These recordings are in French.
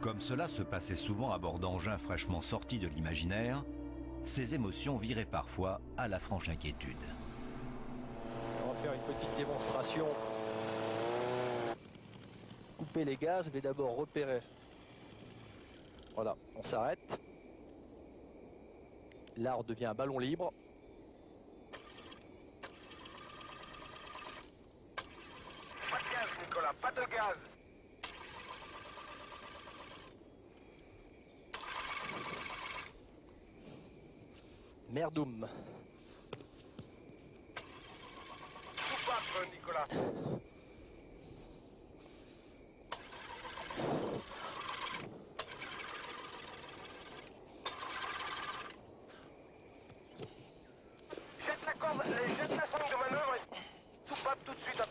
Comme cela se passait souvent à bord d'engins fraîchement sortis de l'imaginaire, ces émotions viraient parfois à la franche inquiétude. On va faire une petite démonstration. Couper les gaz, je vais d'abord repérer. Voilà, on s'arrête. Là, on devient un ballon libre. Pas de gaz, Nicolas, pas de gaz. Merdoum. Soupape, Nicolas. Jette la corde, jette la sonde de manœuvre et soupape tout de suite.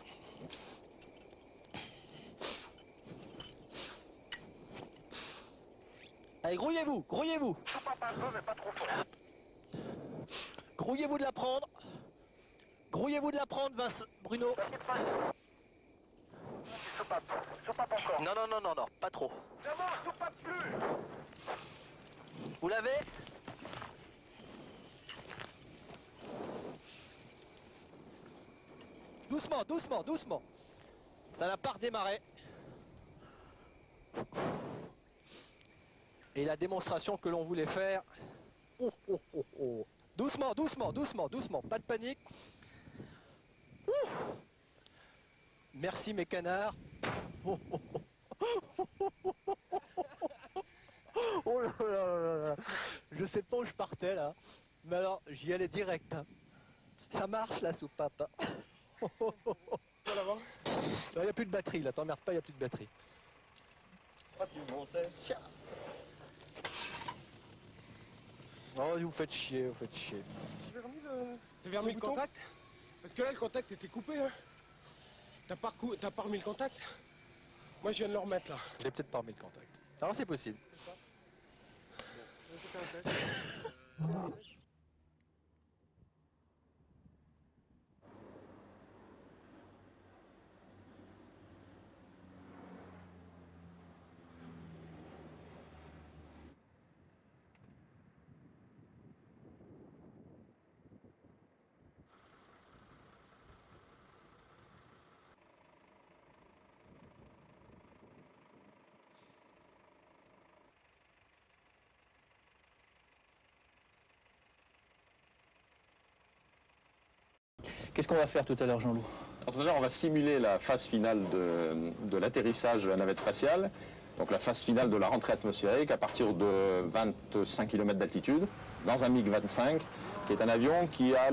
Allez, grouillez-vous, grouillez-vous. Soupape un peu, mais pas trop fort. Grouillez-vous de la prendre. Grouillez-vous de la prendre, Vince, Bruno. T'inquiète pas. Soupape, soupape encore. Non, non, non, non, non, pas trop. C'est bon, soupape plus. Vous l'avez? Doucement, doucement, doucement. Ça n'a pas redémarré. Et la démonstration que l'on voulait faire... Oh, oh, oh, oh. Doucement, doucement, doucement, doucement. Pas de panique. Ouh. Merci mes canards. Oh, oh, oh. Oh là là là là. Je sais pas où je partais là. Mais alors, j'y allais direct. Hein. Ça marche la soupape. Hein. Il n'y a plus de batterie là, t'emmerdes pas, il n'y a plus de batterie. Oh, vous faites chier, vous faites chier. T'as remis le contact? Parce que là, le contact était coupé. Hein. T'as pas remis le contact? Moi, je viens de le remettre là. J'ai peut-être pas remis le contact. Alors c'est possible. Qu'est-ce qu'on va faire tout à l'heure, Jean-Loup? Alors, tout à l'heure, on va simuler la phase finale de l'atterrissage de la navette spatiale, donc la phase finale de la rentrée atmosphérique à partir de 25 km d'altitude, dans un MiG-25, qui est un avion qui a,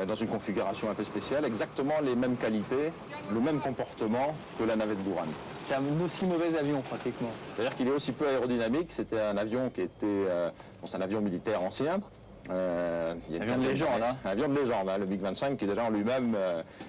dans une configuration un peu spéciale, exactement les mêmes qualités, le même comportement que la navette Buran. C'est un aussi mauvais avion, pratiquement. C'est-à-dire qu'il est aussi peu aérodynamique, c'était un avion qui était... c'est un avion militaire ancien. Avion de légende, hein. Un avion de légende, hein, le MiG-25 qui est déjà en lui-même,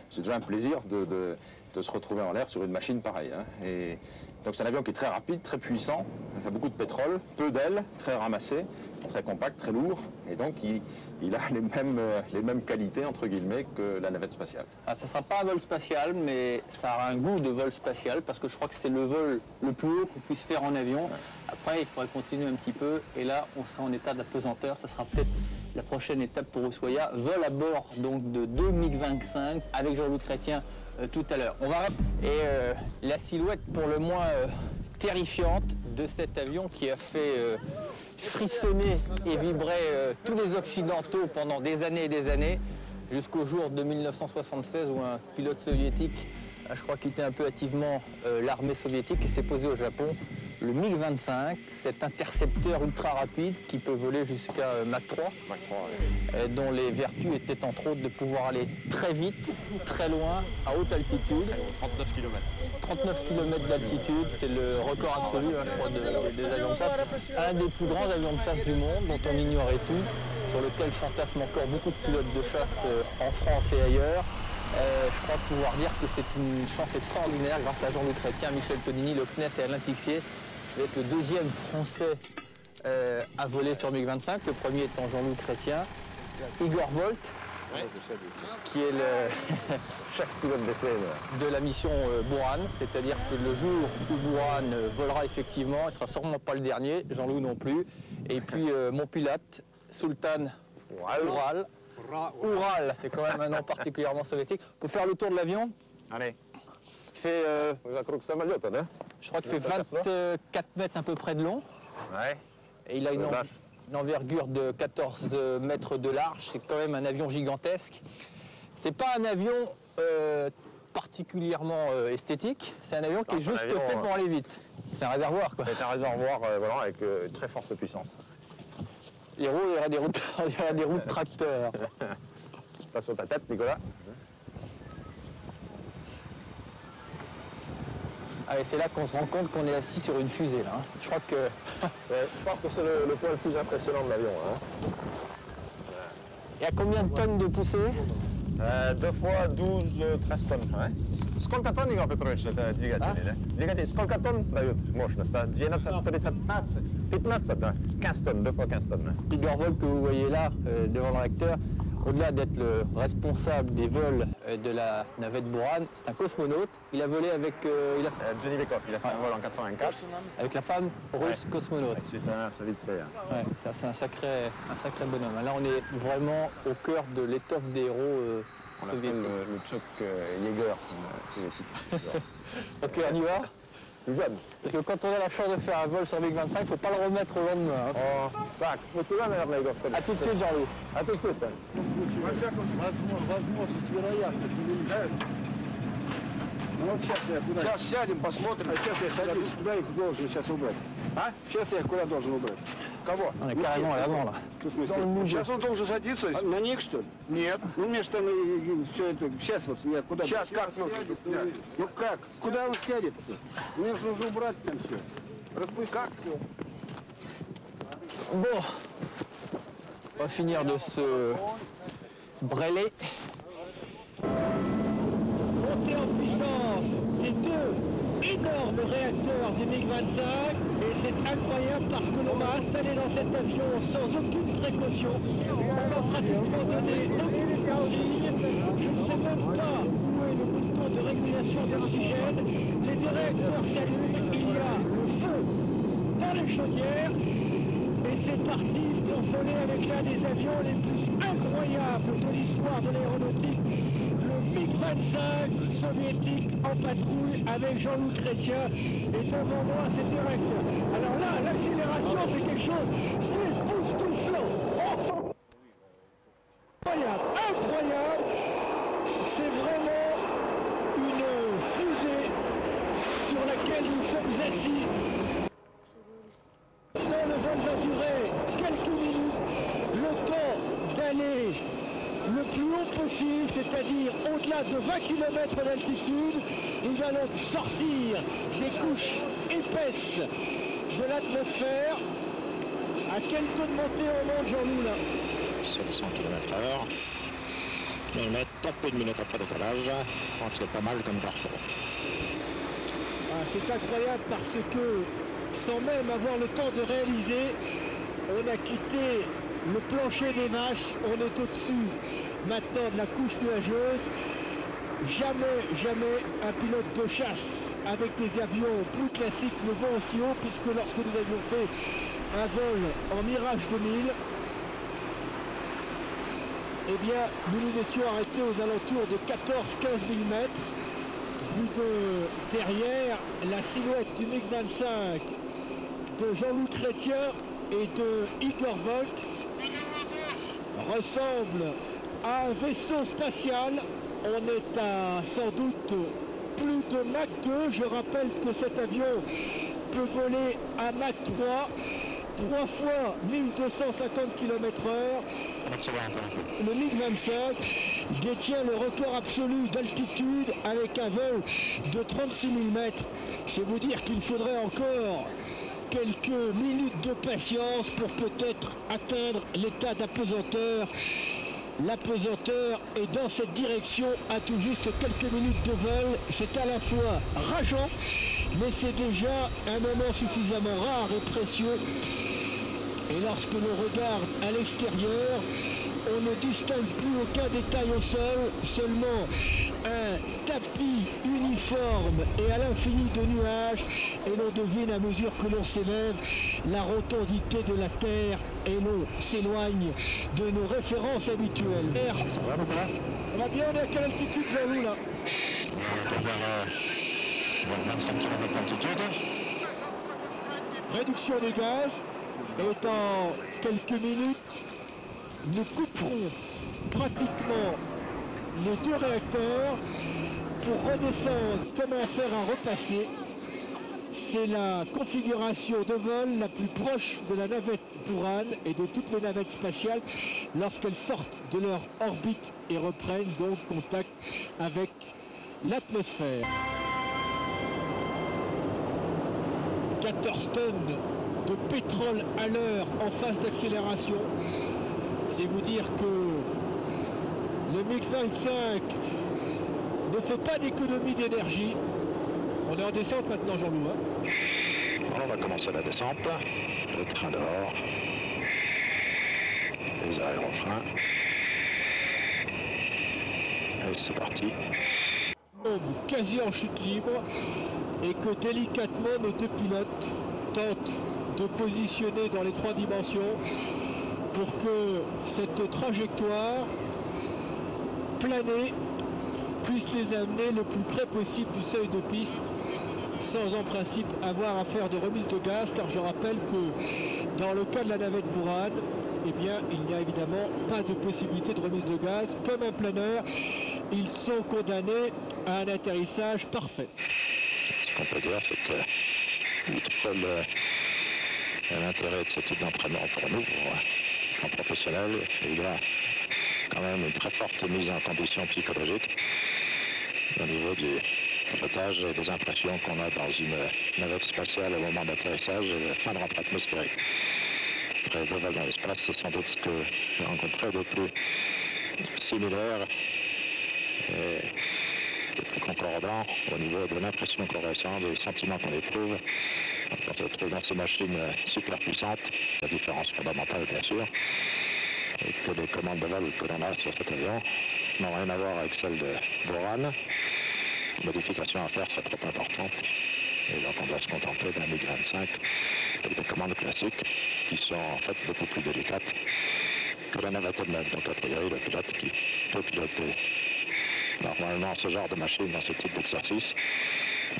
c'est déjà un plaisir de se retrouver en l'air sur une machine pareille. Hein. Et donc c'est un avion qui est très rapide, très puissant, qui a beaucoup de pétrole, peu d'ailes, très ramassé, très compact, très lourd, et donc il a les mêmes qualités entre guillemets que la navette spatiale. Ah, ça ne sera pas un vol spatial, mais ça aura un goût de vol spatial, parce que je crois que c'est le vol le plus haut qu'on puisse faire en avion. Ouais. Après, il faudrait continuer un petit peu, et là, on sera en état d'apesanteur. Ça sera peut-être la prochaine étape pour Ushuaïa. Vol à bord donc de 2 MiG-25 avec Jean-Loup Chrétien tout à l'heure. On va la silhouette pour le moins terrifiante de cet avion qui a fait frissonner et vibrer tous les Occidentaux pendant des années et des années, jusqu'au jour de 1976 où un pilote soviétique, je crois, quittait un peu hâtivement l'armée soviétique et s'est posé au Japon. Le MiG-25, cet intercepteur ultra rapide qui peut voler jusqu'à Mach 3, dont les vertus étaient entre autres de pouvoir aller très vite, très loin, à haute altitude. 39 km. 39 km d'altitude, c'est le record absolu, hein, je crois, des avions de chasse. Un des plus grands avions de chasse du monde, dont on ignorait tout, sur lequel fantasment encore beaucoup de pilotes de chasse en France et ailleurs. Je crois pouvoir dire que c'est une chance extraordinaire grâce à Jean-Loup Chrétien, Michel Tonini, Le Cnet et Alain Tixier d'être le deuxième Français à voler sur MiG-25, le premier étant Jean-Loup Chrétien, Igor Volk, qui est le chef pilote d'essai de la mission Buran, c'est-à-dire que le jour où Buran volera effectivement, il ne sera sûrement pas le dernier, Jean-Loup non plus, et puis mon pilote, Sultan Ural. Ural, c'est quand même un nom particulièrement soviétique. On peut faire le tour de l'avion. Allez. Il fait, je crois qu'il fait 24 mètres à peu près de long. Ouais. Et il a une envergure de 14 mètres de large. C'est quand même un avion gigantesque. C'est pas un avion particulièrement esthétique. C'est un avion qui est juste fait pour aller vite. C'est un réservoir, quoi. C'est un réservoir voilà, avec une très forte puissance. Les roues, il y aura des roues de tracteur. Passe sur ta tête, Nicolas. Ah, et c'est là qu'on se rend compte qu'on est assis sur une fusée, là. Je crois que... je pense que c'est le point le plus impressionnant de l'avion. Hein. Il y a combien de tonnes de poussée 2 fois 12, 13 tonnes. Ouais. Сколько тонн, Игорь Петрович, это двигатель? Двигатель, сколько тонн дают мощность? 12, 13, 15, 15 tonnes, 2 fois 15 tonnes. Igor Volk, que vous voyez là, devant le réacteur, au-delà d'être le responsable des vols de la navette Buran, c'est un cosmonaute. Il a volé avec Jenny Bekov, il a fait un vol en 84. avec la femme russe cosmonaute. C'est un Savitskaya. Ouais, c'est un sacré bonhomme. Là, on est vraiment au cœur de l'étoffe des héros On l'appelle soviétiques. le Chuck Yeager soviétique. Ok, on y va. Parce que quand on a la chance de faire un vol sur MiG-25, il ne faut pas le remettre au lendemain. Hein. Oh, так, вот туда, наверное, Игорь. A tout de suite, Jean-Loup. А тут это. Вот сейчас я куда? Сейчас сядем, посмотрим. А сейчас я садюсь. Куда их должен сейчас убрать? А? Сейчас я их куда должен убрать? Кого? On est carrément à l'avant, là. Сейчас он должен садиться. На них, что ли? Нет. Ну, мне что все это... Сейчас вот я куда... Сейчас как? Ну как? Куда он сядет? Мне же нужно убрать там все. Распустить. Как все? Bon, on va finir de se brêler. Montée en puissance des deux énormes réacteurs du MiG-25 et c'est incroyable parce que l'on m'a installé dans cet avion sans aucune précaution. On m'a pratiquement donné aucune consigne. Je ne sais même pas où est le bouton de régulation d'oxygène. Les deux réacteurs s'allument, il y a le feu dans les chaudières. Et c'est parti pour voler avec l'un des avions les plus incroyables de l'histoire de l'aéronautique, le MiG-25 soviétique en patrouille avec Jean-Loup Chrétien. Et devant moi, c'est direct. Alors là, l'accélération, c'est quelque chose d'époustouflant. Oh, incroyable, incroyable. C'est vraiment une fusée sur laquelle nous sommes assis. Dans le vol va durer quelques minutes, le temps d'aller le plus haut possible, c'est-à-dire au-delà de 20 km d'altitude. Nous allons sortir des couches épaisses de l'atmosphère. À quel taux de montée on monte, Jean-Loup, là? 700 km/h. On est à peu de minutes après décollage. Je pense que c'est pas mal comme parcours. Ah, c'est incroyable parce que sans même avoir le temps de réaliser, on a quitté le plancher des mâches, on est au-dessus maintenant de la couche nuageuse. Jamais un pilote de chasse avec des avions plus classiques ne vont aussi haut, puisque lorsque nous avions fait un vol en Mirage 2000, eh bien, nous nous étions arrêtés aux alentours de 14-15 mm. Derrière, la silhouette du MiG-25 de Jean-Loup Chrétien et de Igor Volk ressemble à un vaisseau spatial. On est à sans doute plus de Mach 2. Je rappelle que cet avion peut voler à Mach 3 fois 1250 km/h. Le MiG-25 détient le record absolu d'altitude avec un vol de 36 000 mètres. C'est vous dire qu'il faudrait encore quelques minutes de patience pour peut-être atteindre l'état d'apesanteur. L'apesanteur est dans cette direction à tout juste quelques minutes de vol. C'est à la fois rageant, mais c'est déjà un moment suffisamment rare et précieux. Et lorsque l'on regarde à l'extérieur, On ne distingue plus aucun détail au sol, seulement un tapis uniforme et à l'infini de nuages. Et l'on devine à mesure que l'on s'élève la rotondité de la Terre et l'on s'éloigne de nos références habituelles. Ça va, Nicolas? On va bien, on est à quelle altitude, Jean-Loup, là? On est vers 25 km d'altitude. Réduction des gaz. Et dans quelques minutes, nous couperons pratiquement les deux réacteurs pour redescendre comme un fer à repasser. C'est la configuration de vol la plus proche de la navette Buran et de toutes les navettes spatiales lorsqu'elles sortent de leur orbite et reprennent donc contact avec l'atmosphère. 14 tonnes de pétrole à l'heure en phase d'accélération. C'est vous dire que le MiG-25 ne fait pas d'économie d'énergie. On est en descente maintenant, Jean-Loup. Alors on va commencer la descente. Le train dehors. Les aérofreins. Et c'est parti. Quasi en chute libre et que délicatement nos deux pilotes tentent de positionner dans les trois dimensions pour que cette trajectoire planée puisse les amener le plus près possible du seuil de piste sans en principe avoir à faire de remise de gaz, car je rappelle que dans le cas de la navette Buran, eh bien, il n'y a évidemment pas de possibilité de remise de gaz. Comme un planeur, ils sont condamnés à un atterrissage parfait. Ce qu'on peut dire, c'est que outre l'intérêt de ce type d'entraînement pour nous, en professionnel, il y a quand même une très forte mise en condition psychologique au niveau du pilotage et des impressions qu'on a dans une navette spatiale au moment d'atterrissage et de fin de rentrée atmosphérique. Après deux vols dans l'espace, c'est sans doute ce que j'ai rencontré de plus similaire et plus concordant au niveau de l'impression qu'on ressent, des sentiments qu'on éprouve quand on se trouve dans ces machines super puissantes. La différence fondamentale, bien sûr, est que les commandes de vol que l'on a sur cet avion n'ont rien à voir avec celles de Buran. Les modifications à faire seraient trop importantes. Et donc on doit se contenter d'un MiG-25 avec des commandes classiques qui sont en fait beaucoup plus délicates que la navette elle-même. Donc a priori, le pilote qui peut piloter normalement ce genre de machine dans ce type d'exercice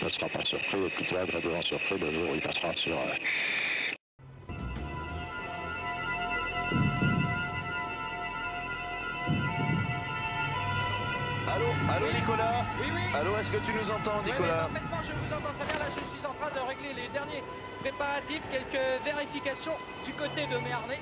ne sera pas surpris, ou plutôt agréablement surpris le jour où il passera sur Allô Nicolas? Oui. Allô, est-ce que tu nous entends, Nicolas? Oui, parfaitement, je vous entends très bien. Là, je suis en train de régler les derniers préparatifs, quelques vérifications du côté de mes harnais.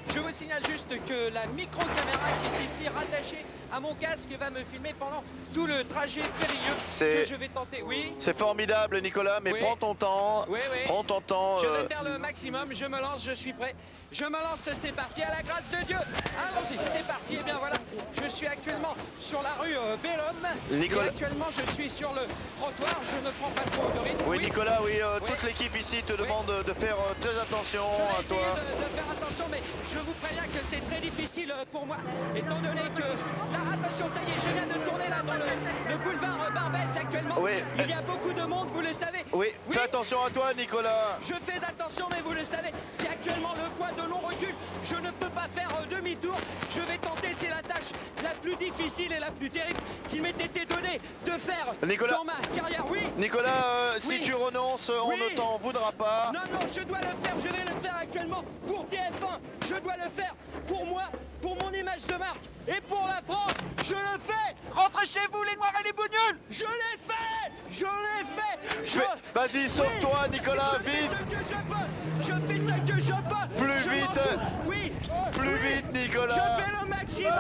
Je vous signale juste que la micro-caméra qui est ici rattachée à mon casque va me filmer pendant tout le trajet périlleux que je vais tenter. Oui. C'est formidable, Nicolas, mais prends ton temps. Oui. Prends ton temps. Je vais faire le maximum, je me lance, je suis prêt. Je me lance, c'est parti, à la grâce de Dieu. Allons-y, c'est parti. Et bien voilà, je suis actuellement sur la rue Bellhomme. Nicolas. Et actuellement, je suis sur le trottoir, je ne prends pas trop de risques. Oui, Nicolas, toute l'équipe ici te demande de faire très attention à toi. Je vais essayer de faire attention, mais je vous préviens que c'est très difficile pour moi, étant donné que... Là, attention, ça y est, je viens de tourner là dans le boulevard Barbès actuellement. Oui. Il y a beaucoup de monde, vous le savez. Oui, fais attention à toi, Nicolas. Je fais attention, mais vous le savez, c'est actuellement le point de long recul. Je ne peux pas faire demi-tour. Je vais tenter, c'est la tâche la plus difficile et la plus terrible qui m'ait été donnée de faire dans ma carrière. Oui. Nicolas, si tu renonces, on ne t'en voudra pas. Non, je dois le faire. Je vais le faire actuellement pour TF1. Je dois le faire pour moi, pour mon image de marque et pour la France. Je le fais. Rentrez chez vous, les noirs et les bougnoles. Je l'ai fait. Je l'ai fait. Vas-y, sauve-toi, Nicolas, vite. Je fais ce que je peux. Plus vite. Oui. Plus vite, Nicolas. Je fais le maximum.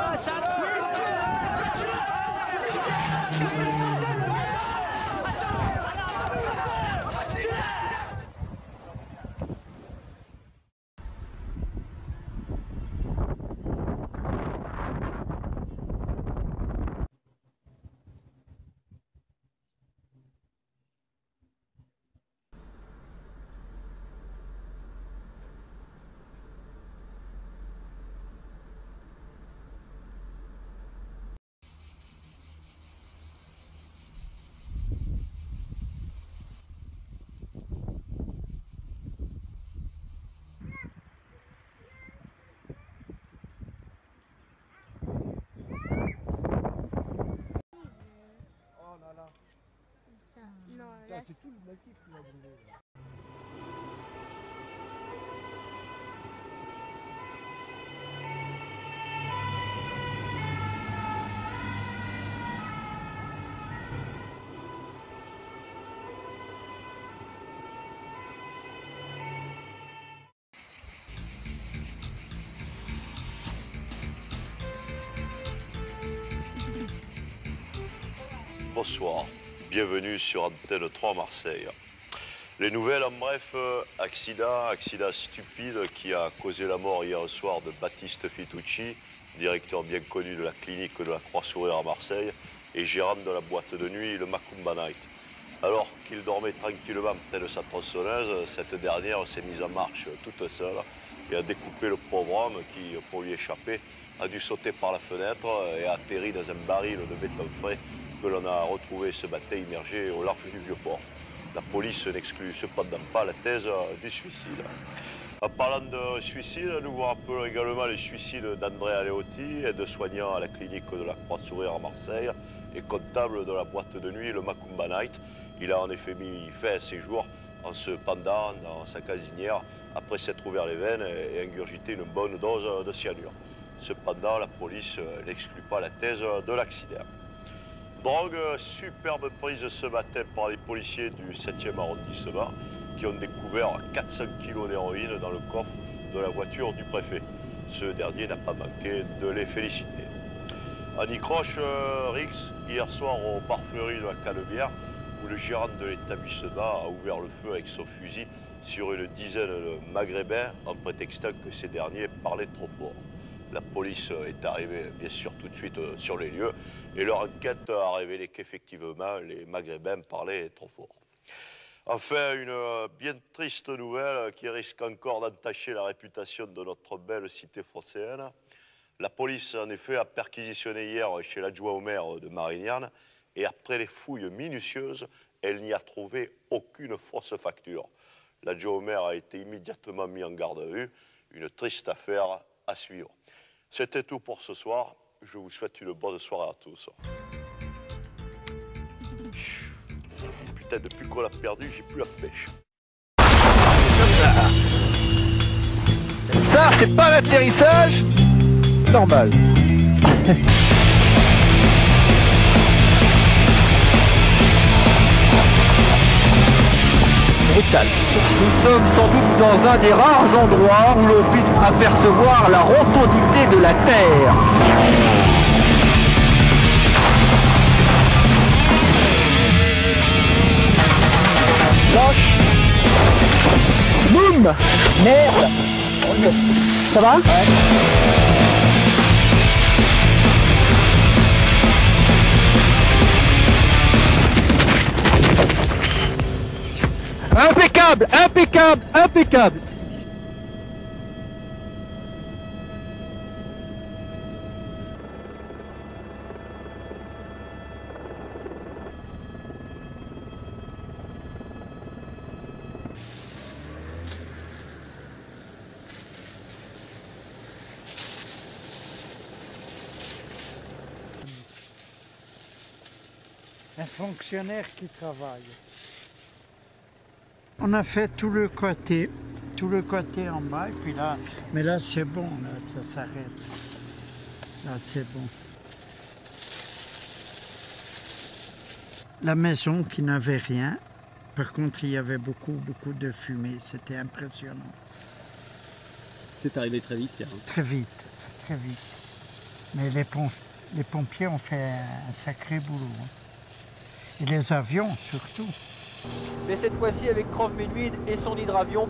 Bonsoir, bienvenue sur Antenne 3 Marseille. Les nouvelles en bref, accident stupide qui a causé la mort hier soir de Baptiste Fitucci, directeur bien connu de la clinique de la Croix-Sourire à Marseille et gérant de la boîte de nuit le Macumba Night. Alors qu'il dormait tranquillement près de sa tronçonneuse, cette dernière s'est mise en marche toute seule et a découpé le pauvre homme qui, pour lui échapper, a dû sauter par la fenêtre et a atterri dans un baril de béton frais que l'on a retrouvé ce matin immergé au large du Vieux-Port. La police n'exclut cependant pas la thèse du suicide. En parlant de suicide, nous vous rappelons également le suicide d'André Aleotti, aide-soignant à la clinique de la Croix-Sourire à Marseille et comptable de la boîte de nuit le Macumba Night. Il a en effet mis fin à ses jours en se pendant dans sa casinière après s'être ouvert les veines et ingurgité une bonne dose de cyanure. Cependant, la police n'exclut pas la thèse de l'accident. Drogue, superbe prise ce matin par les policiers du 7e arrondissement qui ont découvert 400 kg d'héroïne dans le coffre de la voiture du préfet. Ce dernier n'a pas manqué de les féliciter. En Icroche, Rix, hier soir au bar Fleury de la Canebière, où le gérant de l'établissement a ouvert le feu avec son fusil sur une dizaine de Maghrébins en prétextant que ces derniers parlaient trop fort. La police est arrivée bien sûr tout de suite sur les lieux et leur enquête a révélé qu'effectivement les Maghrébins parlaient trop fort. Enfin, une bien triste nouvelle qui risque encore d'entacher la réputation de notre belle cité phocéenne. La police en effet a perquisitionné hier chez l'adjoint au maire de Marignane et après les fouilles minutieuses, elle n'y a trouvé aucune fausse facture. L'adjoint au maire a été immédiatement mis en garde à vue, une triste affaire à suivre. C'était tout pour ce soir. Je vous souhaite une bonne soirée à tous. Putain, depuis qu'on l'a perdu, j'ai plus la pêche. Ça, c'est pas l'atterrissage normal. Brutal. Nous sommes sans doute dans un des rares endroits où l'on puisse apercevoir la rotondité de la Terre. Lâche. Boum. Merde. Ça va? Ouais. Impeccable, impeccable, impeccable. Un fonctionnaire qui travaille. On a fait tout le côté en bas, et puis là, mais là c'est bon, là ça s'arrête. Là c'est bon. La maison qui n'avait rien, par contre il y avait beaucoup de fumée, c'était impressionnant. C'est arrivé très vite hier. Très vite, très vite. Mais les pompiers ont fait un sacré boulot. Et les avions surtout. Mais cette fois-ci avec Krav Menuhin et son hydravion,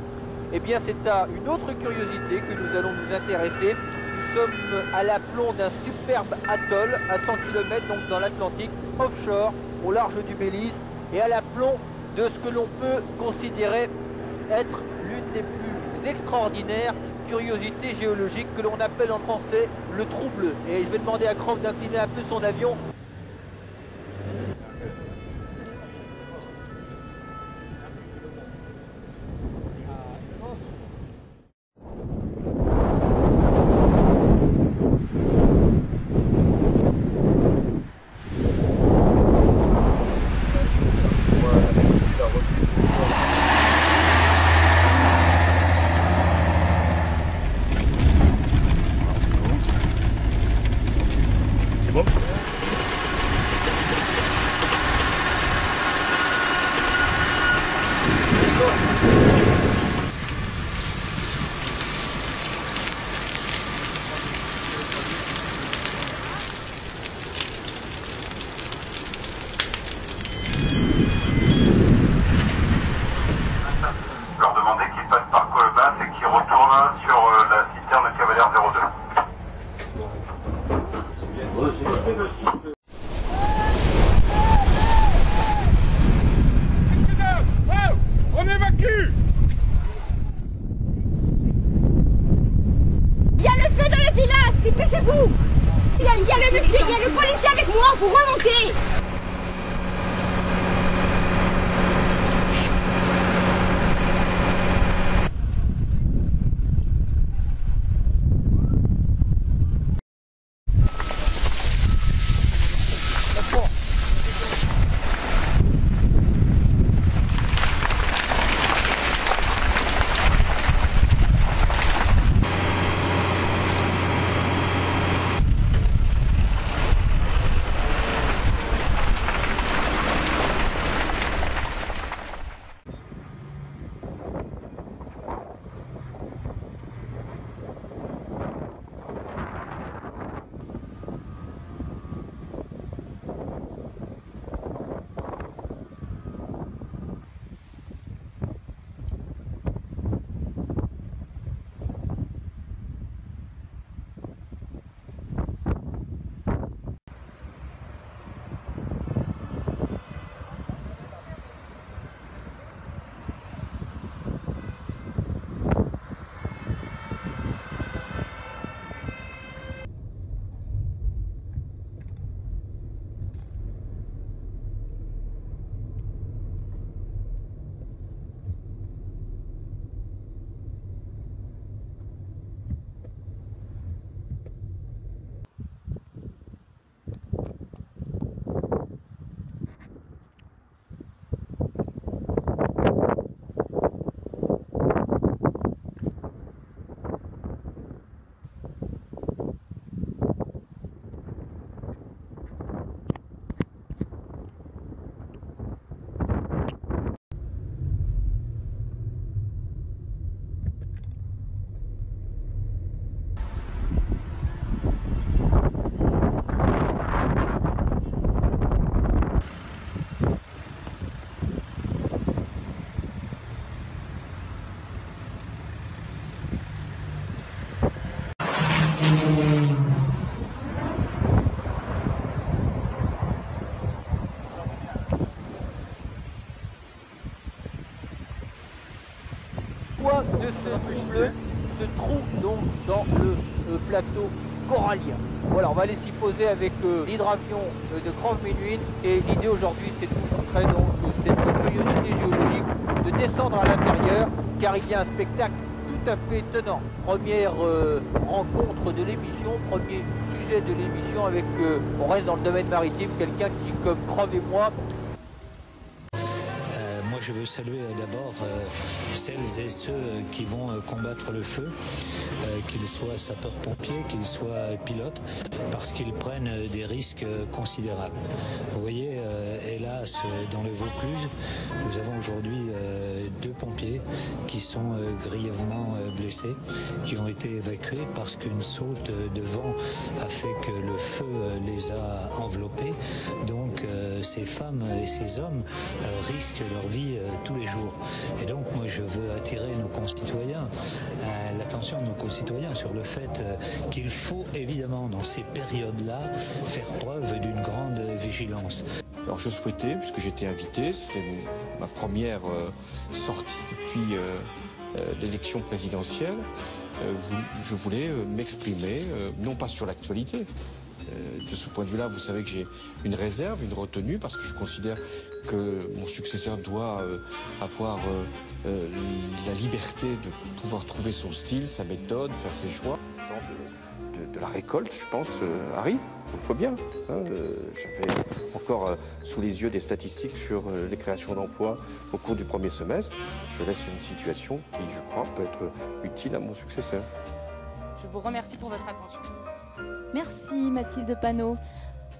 eh bien c'est à une autre curiosité que nous allons nous intéresser. Nous sommes à l'aplomb d'un superbe atoll à 100 km donc dans l'Atlantique, offshore, au large du Belize, et à l'aplomb de ce que l'on peut considérer être l'une des plus extraordinaires curiosités géologiques que l'on appelle en français le trou bleu. Et je vais demander à Krav d'incliner un peu son avion. Leur demander qu'ils passent par Colbas et qu'ils retournent sur la citerne Cavalière 02. On évacue! Il y a le feu dans le village, dépêchez-vous! Il y a le monsieur, il y a le policier avec moi, vous remontez! De ce trou bleu se trouve donc dans le plateau corallien. Voilà, on va aller s'y poser avec l'hydravion de Krav Minuit et l'idée aujourd'hui c'est de vous montrer donc cette curiosité géologique, de descendre à l'intérieur car il y a un spectacle tout à fait étonnant. Première rencontre de l'émission, premier sujet de l'émission avec, on reste dans le domaine maritime, quelqu'un qui comme Krav et moi. Moi, je veux saluer d'abord celles et ceux qui vont combattre le feu, qu'ils soient sapeurs-pompiers, qu'ils soient pilotes, parce qu'ils prennent des risques considérables. Vous voyez, hélas, dans le Vaucluse, nous avons aujourd'hui 2 pompiers qui sont grièvement blessés, qui ont été évacués parce qu'une saute de vent a fait que le feu les a enveloppés. Donc, ces femmes et ces hommes risquent leur vie tous les jours. Et donc moi je veux attirer nos concitoyens, l'attention de nos concitoyens sur le fait qu'il faut évidemment dans ces périodes-là faire preuve d'une grande vigilance. Alors je souhaitais, puisque j'étais invité, c'était ma première sortie depuis l'élection présidentielle, je voulais m'exprimer, non pas sur l'actualité. De ce point de vue-là, vous savez que j'ai une réserve, une retenue, parce que je considère que mon successeur doit avoir la liberté de pouvoir trouver son style, sa méthode, faire ses choix. De la récolte, je pense, arrive. Il faut bien. Hein, j'avais encore sous les yeux des statistiques sur les créations d'emplois au cours du premier semestre. Je laisse une situation qui, je crois, peut être utile à mon successeur. Je vous remercie pour votre attention. Merci Mathilde Panot.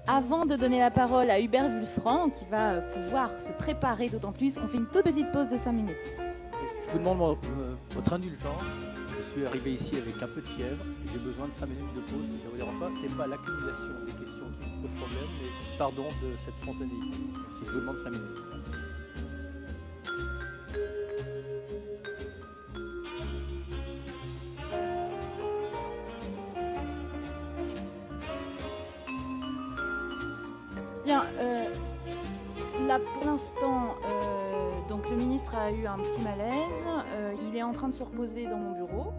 Avant de donner la parole à Hubert Wulfranc qui va pouvoir se préparer d'autant plus, on fait une toute petite pause de 5 minutes. Je vous demande votre indulgence. Je suis arrivé ici avec un peu de fièvre et j'ai besoin de 5 minutes de pause si ça vous dérange pas. C'est pas l'accumulation des questions qui me pose problème, mais pardon de cette spontanéité. Merci. Je vous demande 5 minutes. Merci. Bien, là pour l'instant, donc le ministre a eu un petit malaise, il est en train de se reposer dans mon bureau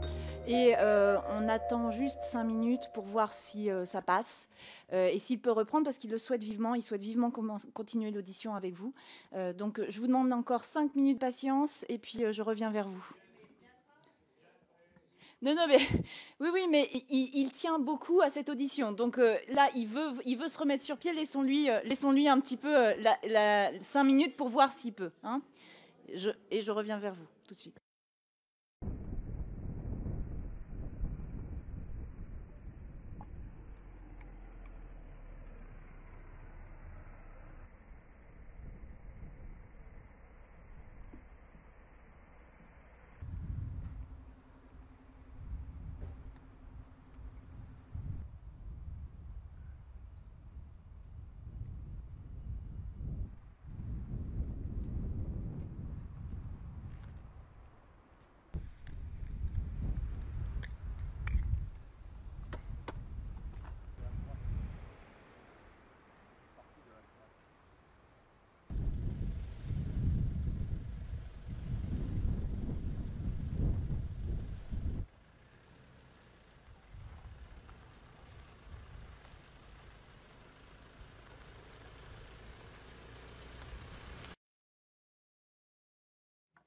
et on attend juste 5 minutes pour voir si ça passe et s'il peut reprendre parce qu'il le souhaite vivement, il souhaite vivement continuer l'audition avec vous. Donc je vous demande encore 5 minutes de patience et puis je reviens vers vous. Non, mais oui, mais il tient beaucoup à cette audition. Donc là, il veut se remettre sur pied. Laissons-lui un petit peu 5 minutes pour voir s'il peut. Hein. Et je reviens vers vous tout de suite.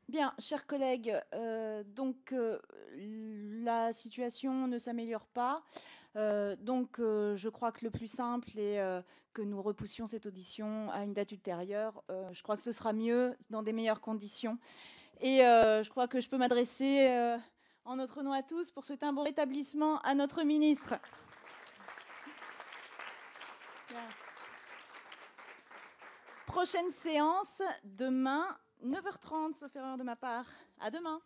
Bien, chers collègues, la situation ne s'améliore pas. Je crois que le plus simple est que nous repoussions cette audition à une date ultérieure. Je crois que ce sera mieux, dans des meilleures conditions. Et je crois que je peux m'adresser en notre nom à tous pour souhaiter un bon rétablissement à notre ministre. Bien. Prochaine séance, demain, 9h30, sauf erreur de ma part. À demain.